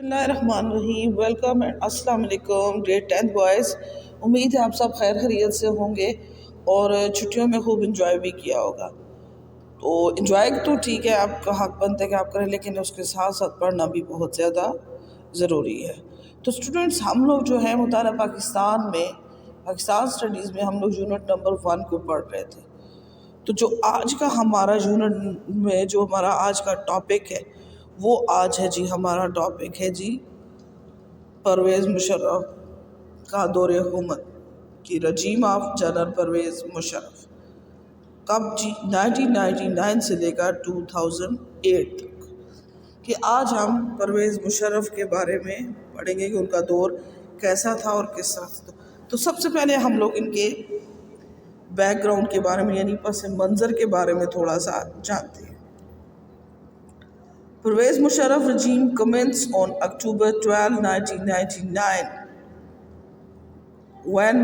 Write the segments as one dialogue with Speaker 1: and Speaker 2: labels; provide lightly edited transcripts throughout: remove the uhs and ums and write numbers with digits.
Speaker 1: اللہ الرحمن الرحیم، welcome and السلام علیکم گریڈ 10 بوائز۔ امید ہے آپ سب خیر خیریت سے ہوں گے اور چھٹیوں میں خوب انجوائے بھی کیا ہوگا۔ تو انجوائے تو ٹھیک ہے، آپ کا حق بنتا ہے کہ آپ کریں، لیکن اس کے ساتھ ساتھ پڑھنا بھی بہت زیادہ ضروری ہے۔ تو اسٹوڈنٹس، ہم لوگ جو ہے مطالعہ پاکستان اسٹڈیز میں ہم لوگ یونٹ نمبر 1 کو پڑھ رہے تھے۔ تو جو آج کا ہمارا یونٹ میں جو ہمارا آج کا ٹاپک ہے، وہ آج ہے ہمارا ٹاپک ہے پرویز مشرف کا دور حکومت کی regime of general Pervez Musharraf کب 1999 سے لے کر 2008 تک، کہ آج ہم پرویز مشرف کے بارے میں پڑھیں گے کہ ان کا دور کیسا تھا اور کس طرح تھا۔ تو سب سے پہلے ہم لوگ ان کے بیک گراؤنڈ کے بارے میں یعنی پس منظر کے بارے میں تھوڑا سا جانتے ہیں۔ Pervez Musharraf regime commenced on October 12, 1999 when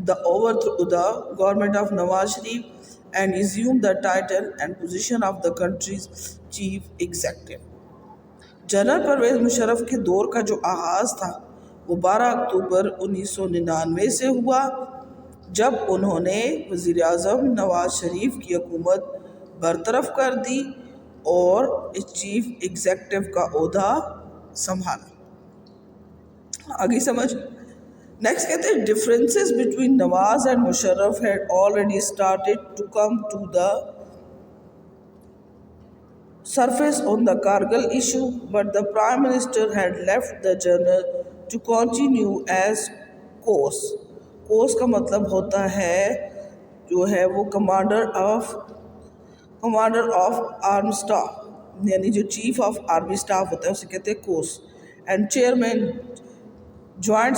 Speaker 1: the overthrew the government of Nawaz Sharif and assumed the title and position of the country's chief executive. General Pervez Musharraf کے دور کا جو آغاز تھا وہ 12 اکتوبر 1999 سے ہوا، جب انہوں نے وزیر اعظم نواز شریف کی حکومت برطرف کر دی اور چیف ایگزیکٹو کا عہدہ سنبھالا۔ آگے سمجھ نیکسٹ کہتے ہیں differences between Nawaz and Musharraf had already started to come to the surface on the Kargil issue, but the Prime Minister had left the journal to continue as COS. COS کا مطلب ہوتا ہے جو ہے وہ کمانڈر آف آرم اسٹاف، یعنی جو chief of army staff ہوتا ہے اسے کہتے ہیں COS، and chairman joint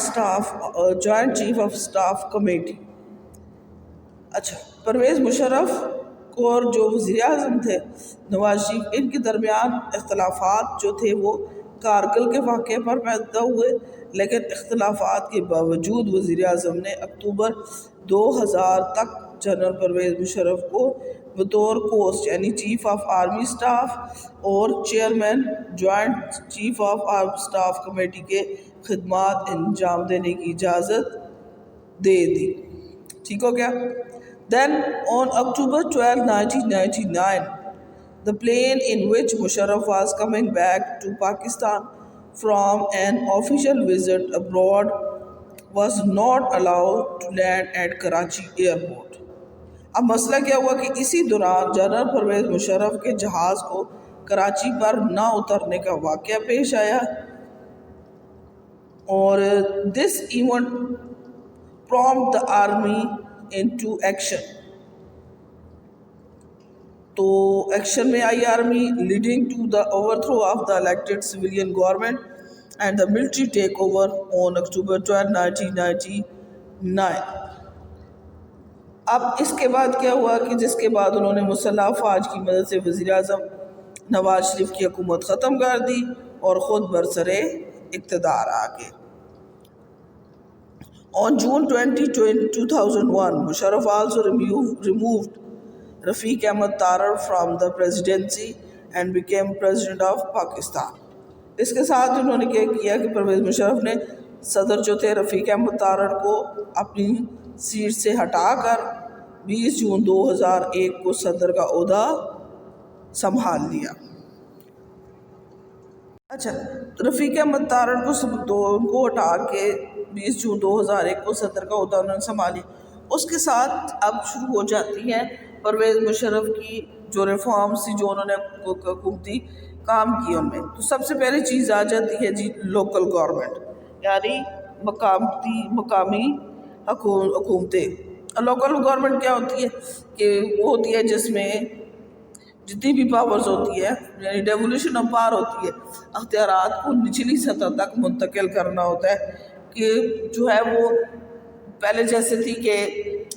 Speaker 1: chief of staff committee. اچھا، پرویز مشرف اور جو وزیر اعظم تھے نواز شریف، ان کے درمیان اختلافات جو تھے وہ کارگل کے واقعے پر پیدا ہوئے، لیکن اختلافات کے باوجود وزیر اعظم نے اکتوبر 2000 تک جنرل پرویز مشرف کو بطور کوس یعنی چیف آف آرمی اسٹاف اور chairman joint chief of army staff committee کے خدمات انجام دینے کی اجازت دے دی۔ ٹھیک ہو گیا؟ Then on October 12, 1999, the plane in which Musharraf was coming back to Pakistan from an official visit abroad was not allowed to land at Karachi airport. اب مسئلہ کیا ہوا کہ اسی دوران جنرل پرویز مشرف کے جہاز کو کراچی پر نہ اترنے کا واقعہ پیش آیا، اور this event prompted the army into action. تو ایکشن میں آئی army, leading to the overthrow of the elected civilian government and the military takeover on October 12, 1999. اب اس کے بعد کیا ہوا کہ جس کے بعد انہوں نے مسلح افواج کی مدد سے وزیر اعظم نواز شریف کی حکومت ختم کر دی اور خود برسر اقتدار آ گئے۔ On June 20, 2001, Musharraf also removed Rafiq Ahmad Tarar from the presidency and became president of Pakistan. اس کے ساتھ انہوں نے کیا کیا کہ پرویز مشرف نے صدر جو تھے رفیق احمد تارڑ کو اپنی سیٹ سے ہٹا کر 20 جون 2001 کو صدر کا عہدہ سنبھال لیا۔ اچھا، رفیق احمد تارڑ کو ہٹا کے 20 جون 2001 کو صدر کا عہدہ انہوں نے سنبھالی۔ اس کے ساتھ اب شروع ہو جاتی ہیں پرویز مشرف کی جو ریفارمز تھی جو انہوں نے حکومتی کام کیے ان میں۔ تو سب سے پہلی چیز آ جاتی ہے لوکل گورنمنٹ، یعنی مقامی حکومتیں۔ لوکل گورنمنٹ کیا ہوتی ہے کہ وہ ہوتی ہے جس میں جتنی بھی پاورز ہوتی ہے، یعنی ڈیولیوشن آف پاور ہوتی ہے، اختیارات کو نچلی سطح تک منتقل کرنا ہوتا ہے، کہ جو ہے وہ پہلے جیسے تھی کہ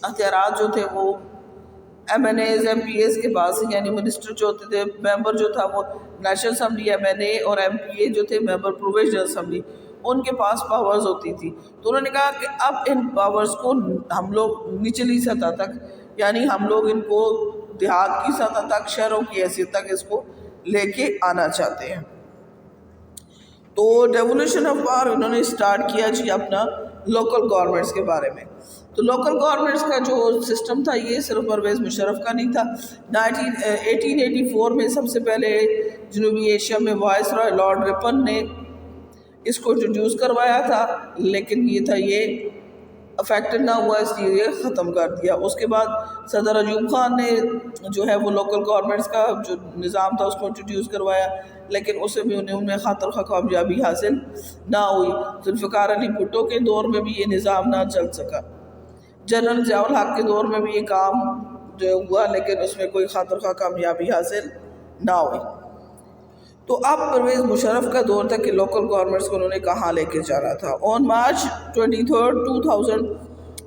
Speaker 1: اختیارات جو تھے وہ MNAs MPAs کے پاس، یعنی منسٹر جو ہوتے تھے، ممبر جو تھا وہ نیشنل اسمبلی ایم این اے، اور ایم پی اے جو تھے ممبر پروویژنل اسمبلی، ان کے پاس پاورز ہوتی تھی۔ تو انہوں نے کہا کہ اب ان پاورز کو ہم لوگ نچلی سطح تک، یعنی ہم لوگ ان کو دیہات کی سطح تک، شہروں کی حیثیت تک اس کو لے کے آنا چاہتے ہیں۔ تو ڈیولیوشن آف پاور انہوں نے اسٹارٹ کیا جی اپنا لوکل گورنمنٹس کے بارے میں. تو لوکل گورنمنٹس کا جو سسٹم تھا یہ صرف پرویز مشرف کا نہیں تھا. 1884 میں سب سے پہلے جنوبی ایشیا میں وائس رائے لارڈ رپن نے اس کو انٹروڈیوس کروایا تھا، لیکن یہ افیکٹڈ نہ ہوا، اس لیے یہ ختم کر دیا. اس کے بعد صدر ایوب خان نے جو ہے وہ لوکل گورنمنٹس کا جو نظام تھا اس کو انٹروڈیوس کروایا، لیکن اسے بھی انہیں میں خاطر خواہ کامیابی حاصل نہ ہوئی. ذوالفقار علی بھٹو کے دور میں بھی یہ نظام نہ چل سکا. جنرل ضیاء الحق کے دور میں بھی یہ کام جو ہوا، لیکن اس میں کوئی خاطر خواہ کامیابی حاصل نہ ہوئی. تو اب پرویز مشرف کا دور تھا کہ لوکل گورنمنٹس کو انہوں نے کہاں لے کے جانا تھا. On March 23, 2000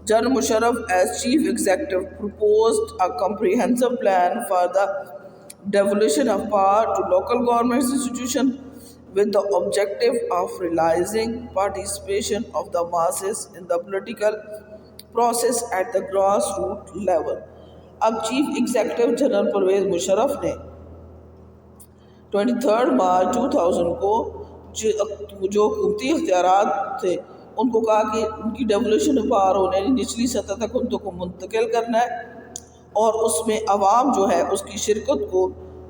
Speaker 1: general Musharraf as chief executive proposed a comprehensive plan for the devolution of power to local government institutions with the objective of realizing participation of the masses in the political process at the grassroots level. اب chief executive general Pervez Musharraf نے 23 مارچ 2000 کو جو حکومتی اختیارات تھے ان کو کہا کہ ان کی ڈیولیوشن پاور ہونے نچلی سطح تک ان کو منتقل کرنا ہے، اور اس میں عوام جو ہے اس کی شرکت کو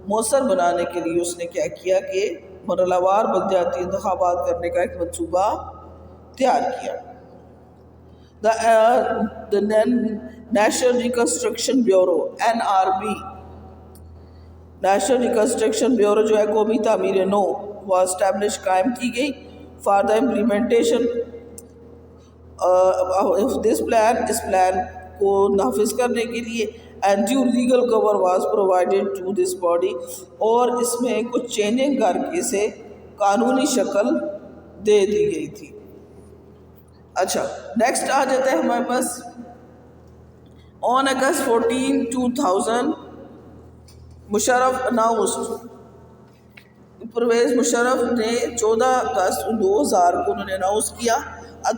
Speaker 1: مؤثر بنانے کے لیے اس نے کیا کیا کہ مرحلہ وار بلدیاتی انتخابات کرنے کا ایک منصوبہ تیار کیا. The National Reconstruction Bureau NRB national reconstruction bureau جو ہے قومی تعمیر نو وہ اسٹیبلش قائم کی گئی for the implementation this plan, اس پلان کو نافذ کرنے کے لیے. And due legal cover was provided to this body, اور اس میں کچھ چینجنگ کر کے اسے قانونی شکل دے دی گئی تھی. اچھا نیکسٹ آ جاتا ہے ہمارے پاس آن اگست 14, 2000 مشرف اناؤنسڈ. پرویز مشرف نے 14 اگست 2000 کو انہوں نے اناؤنس کیا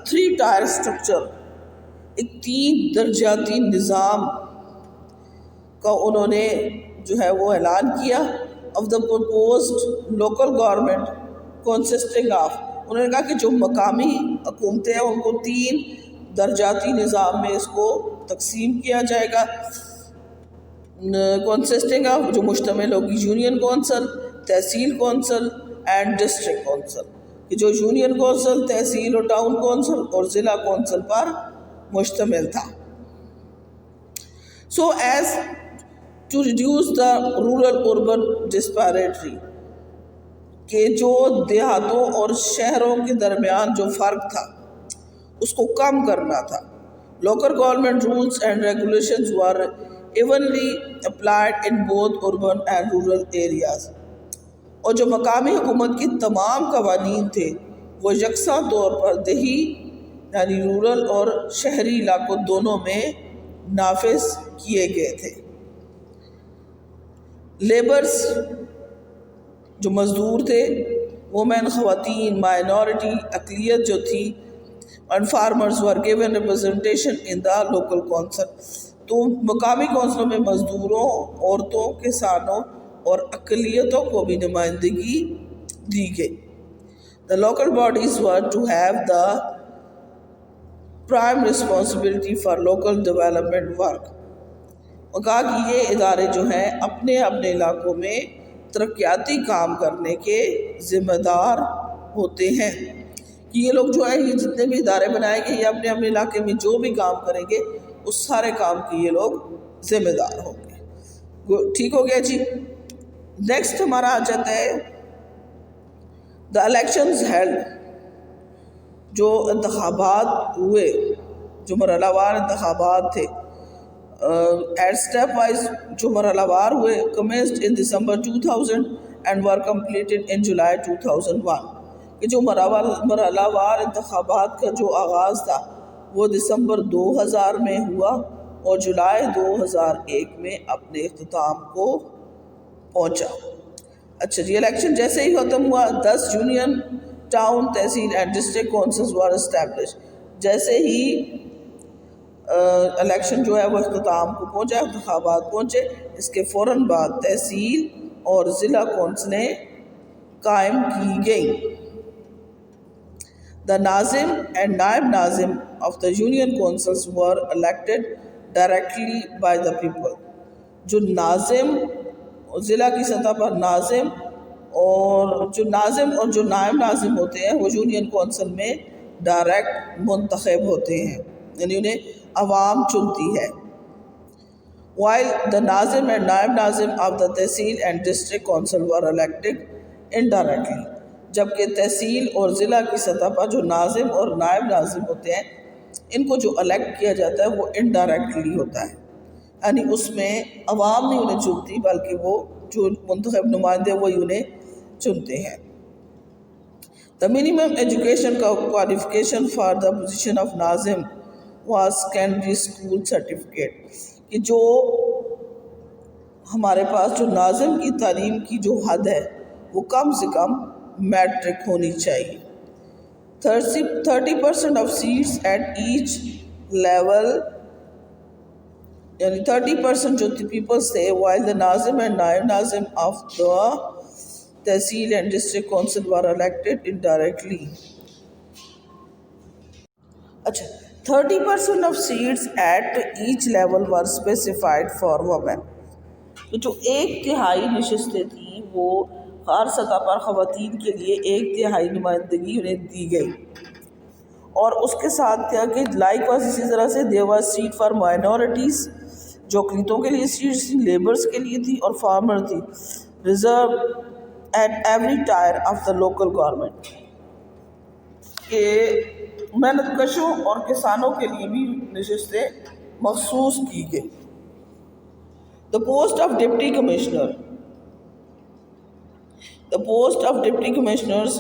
Speaker 1: 3 ٹائر اسٹرکچر، ایک 3 درجاتی نظام کا انہوں نے جو ہے وہ اعلان کیا. Of the proposed local government consisting of, انہوں نے کہا کہ جو مقامی حکومتیں ہیں ان کو 3 درجاتی نظام میں اس کو تقسیم کیا جائے گا. کنسسٹنگ آف جو مشتمل ہوگی union council, tehsil council and district council, کہ جو یونین کونسل، تحصیل اور ٹاؤن کونسل اور ضلع کونسل پر مشتمل تھا. So as to reduce the rural urban disparity, کہ جو دیہاتوں اور شہروں کے درمیان جو فرق تھا اس کو کم کرنا تھا. Local government rules and regulations were evenly applied in both urban and rural areas, اور جو مقامی حکومت کی تمام قوانین تھے وہ یکساں طور پر دیہی یعنی رورل اور شہری علاقوں دونوں میں نافذ کیے گئے تھے. لیبرز جو مزدور تھے، وومن خواتین، مائنورٹی اقلیت جو تھی، and farmers were given representation in the local council. تو مقامی کونسلوں میں مزدوروں، عورتوں، کسانوں اور اقلیتوں کو بھی نمائندگی دی گئی. The local bodies were to have the prime responsibility for local development work. اور کہا کہ یہ ادارے جو ہیں اپنے اپنے علاقوں میں ترقیاتی کام کرنے کے ذمہ دار ہوتے ہیں، کہ یہ لوگ جو ہیں یہ جتنے بھی ادارے بنائے گئے یہ اپنے اپنے علاقے میں جو بھی کام کریں گے اس سارے کام کے یہ لوگ ذمہ دار ہوں گے. ٹھیک ہو گیا جی. نیکسٹ ہمارا آ جاتا ہے دا الیکشنز ہیلڈ، جو انتخابات ہوئے، جو مرحلہ وار انتخابات تھے ایٹ اسٹیپ وائز جو مرحلہ وار ہوئے، کمنسڈ ان دسمبر 2000 اینڈ ور کمپلیٹڈ ان جولائی 2001. کہ جو مرحلہ وار انتخابات کا جو آغاز تھا وہ دسمبر 2000 میں ہوا اور جولائی 2001 میں اپنے اختتام کو پہنچا. اچھا جی، الیکشن جیسے ہی ختم ہوا 10 union town, tehsil and district councils were establish. جیسے ہی الیکشن جو ہے وہ اختتام کو پہنچا، انتخابات پہنچے، اس کے فوراً بعد تحصیل اور ضلع کونسلیں قائم کی گئیں. The Nazim and Naib Nazim of the Union Councils were elected directly by the people. جو ناظم ضلع کی سطح پر ناظم اور جو نائب ناظم ہوتے ہیں وہ یونین کونسل میں ڈائریکٹ منتخب ہوتے ہیں، یعنی انہیں عوام چنتی ہے. while the Nazim and Naib Nazim of the Tehsil and District Council were elected indirectly. جبکہ تحصیل اور ضلع کی سطح پر جو ناظم اور نائب ناظم ہوتے ہیں ان کو جو الیکٹ کیا جاتا ہے وہ انڈائریکٹلی ہوتا ہے، یعنی اس میں عوام نہیں انہیں چنتی بلکہ وہ جو منتخب نمائندے وہی انہیں چنتے ہیں. The minimum education qualification for the position of Nazim was secondary school certificate. کہ جو ہمارے پاس جو ناظم کی تعلیم کی جو حد ہے وہ کم سے کم میٹرک ہونی چاہیے. 30% of seats at each level, یعنی 30% جو پیپلز تھے while the Nazim and Naib Nazim of the Tehsil and District Council were elected indirectly. اچھا 30% of seats at each level were specified for women. تو جو 1/3 نشستیں تھیں وہ ہر سطح پر خواتین کے لیے 1/3 نمائندگی انہیں دی گئی. اور اس کے ساتھ کیا کہ لائک واز اسی طرح سے there was seat for minorities، جو اقلیتوں کے لیے سیٹس تھیں، لیبرز کے لیے تھی اور فارمر تھی، reserve at every tier of the local government. کہ محنت کشوں اور کسانوں کے لیے بھی نشستیں مخصوص کی گئی. The post of Deputy Commissioner. The post of Deputy Commissioners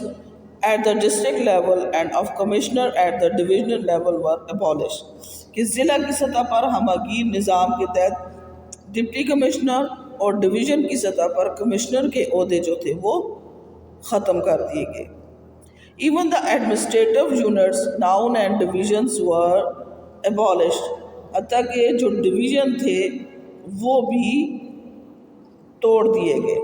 Speaker 1: at the district level and of Commissioner at the divisional level were abolished. کہ ضلع کی سطح پر ہمگیر نظام کے تحت ڈپٹی کمشنر اور ڈویژن کی سطح پر کمشنر کے عہدے جو تھے وہ ختم کر دیے گئے. Even the administrative units, noun and divisions were abolished. حتیٰ کہ جو ڈویژن تھے وہ بھی توڑ دیے گئے،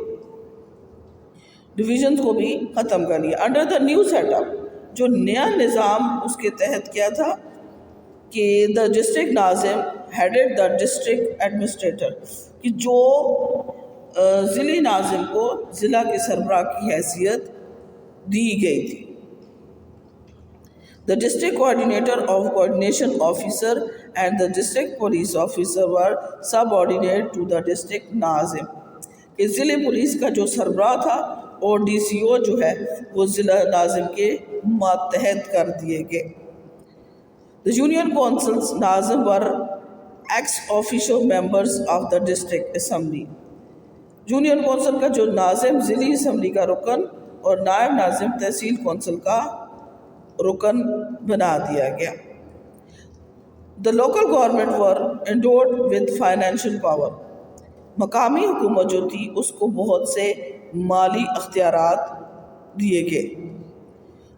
Speaker 1: ڈویژنز کو بھی ختم کر لیا. Under the new setup، جو نیا نظام اس کے تحت کیا تھا کہ the district Nazim headed the district administrator، کہ جو ضلعی ناظم کو ضلع کے سربراہ کی حیثیت دی گئی تھی. The district coordinator of coordination officer and the district police officer were subordinate to the district ناظم. کہ ضلع پولیس کا جو سربراہ تھا اور ڈی سی او جو ہے وہ ضلع ناظم کے ماتحت کر دیے گئے. The union councils Nazim were ex officio members of the district assembly. Union council کا جو ناظم ضلعی اسمبلی کا رکن اور نائب ناظم تحصیل کونسل کا رکن بنا دیا گیا. The local government were endowed with financial power. مقامی حکومت جو تھی اس کو بہت سے مالی اختیارات دیے گئے.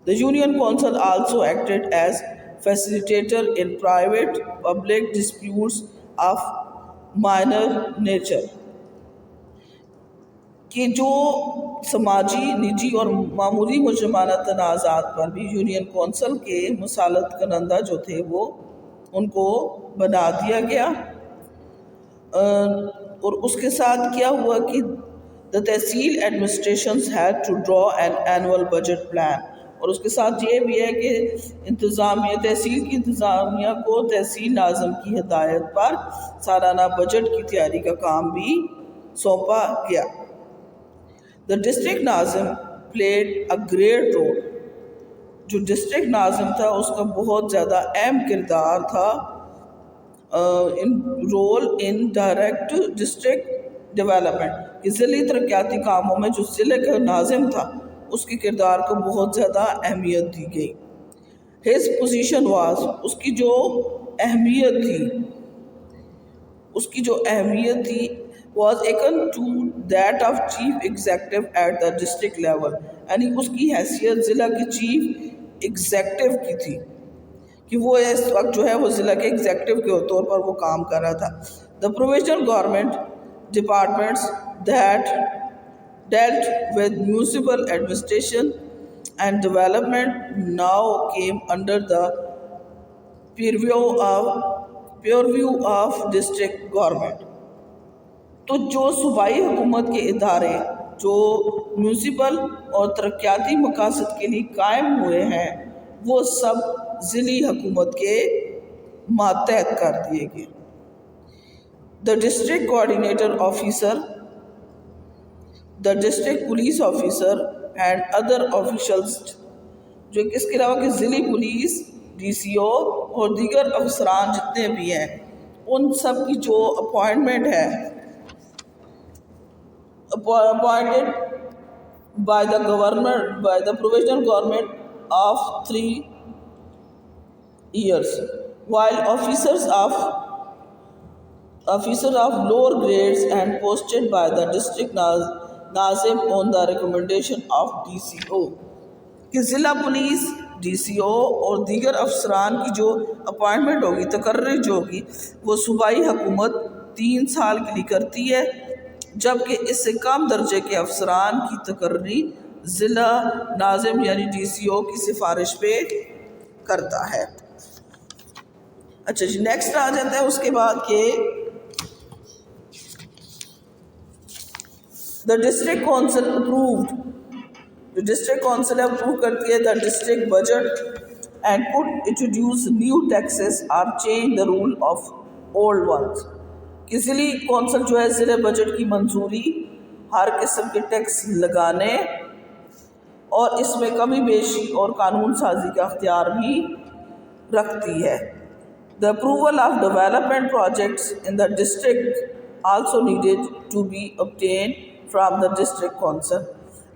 Speaker 1: The union council also acted as facilitator in private public disputes of minor nature. کہ جو سماجی، نجی اور معمولی مجرمانہ تنازعات پر بھی یونین کونسل کے مصالحت کنندہ جو تھے وہ ان کو بنا دیا گیا. اور اس کے ساتھ کیا ہوا کہ the tehsil administrations had to draw an annual budget plan. اور اس کے ساتھ یہ بھی ہے کہ انتظامیہ تحصیل کی انتظامیہ کو تحصیل ناظم کی ہدایت پر سالانہ بجٹ کی تیاری کا کام بھی سونپا گیا. The district nazim played a great role. جو ڈسٹرکٹ ناظم تھا اس کا بہت زیادہ اہم کردار تھا role in direct district development, کہ ضلعی ترقیاتی کاموں میں جو ضلع کا ناظم تھا اس کے کردار کو بہت زیادہ اہمیت دی گئی. His position was، اس کی جو اہمیت تھی was akin to that of chief executive at the district level. یعنی اس کی حیثیت ضلع کی چیف ایگزیکٹو کی تھی کہ وہ اس وقت جو ہے وہ ضلع کے ایگزیکٹو کے طور پر وہ کام کر رہا تھا. The provisional government departments that dealt with municipal administration and development now came under the purview of district government. تو جو صوبائی حکومت کے ادارے جو میونسپل اور ترقیاتی مقاصد کے لیے قائم ہوئے ہیں وہ سب ضلعی حکومت کے ماتحت کر دیے گئے. The district coordinator officer, the district police officer and other officials جو اس کے علاوہ کہ ضلعی پولیس ڈی سی او اور دیگر افسران جتنے بھی ہیں ان سب کی جو اپوائنٹمنٹ ہے appointed by the provisional government of 3 years, while officers of lower grades and posted by the district Nazim on the recommendation of DCO. کہ ضلع پولیس ڈی سی او اور دیگر افسران کی جو اپوائنٹمنٹ ہوگی تقرری جو ہوگی وہ صوبائی حکومت 3 سال کے لیے کرتی ہے، جبکہ اس سے کم درجے کے افسران کی تقرری ضلع ناظم یعنی ڈی سی او کی سفارش پہ کرتا ہے. اچھا جی نیکسٹ آ جاتا ہے اس کے بعد کہ the district council approved جو ڈسٹرکٹ کونسل اپروو کرتی ہے the district budget and could introduce new taxes or change the rule of old ones. کہ ضلعی کونسل جو ہے ضلع بجٹ کی منظوری ہر قسم کے ٹیکس لگانے اور اس میں کمی بیشی اور قانون سازی کا اختیار بھی رکھتی ہے. The approval of development projects in the district also needed to be obtained from the district council.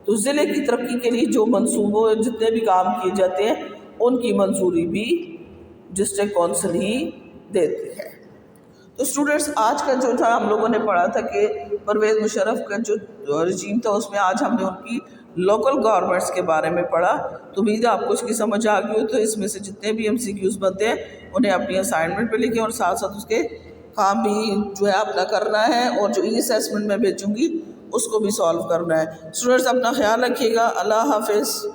Speaker 1: تو ضلع کی ترقی کے لیے جو منصوبوں جتنے بھی کام کیے جاتے ہیں ان کی منظوری بھی ڈسٹرکٹ کونسل ہی دیتی ہے. تو اسٹوڈنٹس آج کا جو تھا ہم لوگوں نے پڑھا تھا کہ پرویز مشرف کا جو رجیم تھا اس میں آج ہم نے ان کی لوکل گورنمنٹس کے بارے میں پڑھا. تو امید ہے آپ کو اس کی سمجھ آ گئی ہو. تو اس میں سے جتنے بھی MCQs بنتے ہیں انہیں اپنی اسائنمنٹ پہ لکھیں اور ساتھ ساتھ اس کے کام بھی جو ہے اپنا کرنا ہے اور جو ای اسیسمنٹ میں بھیجوں گی اس کو بھی سالو کرنا ہے. اسٹوڈنٹس اپنا خیال رکھیے گا. اللہ حافظ.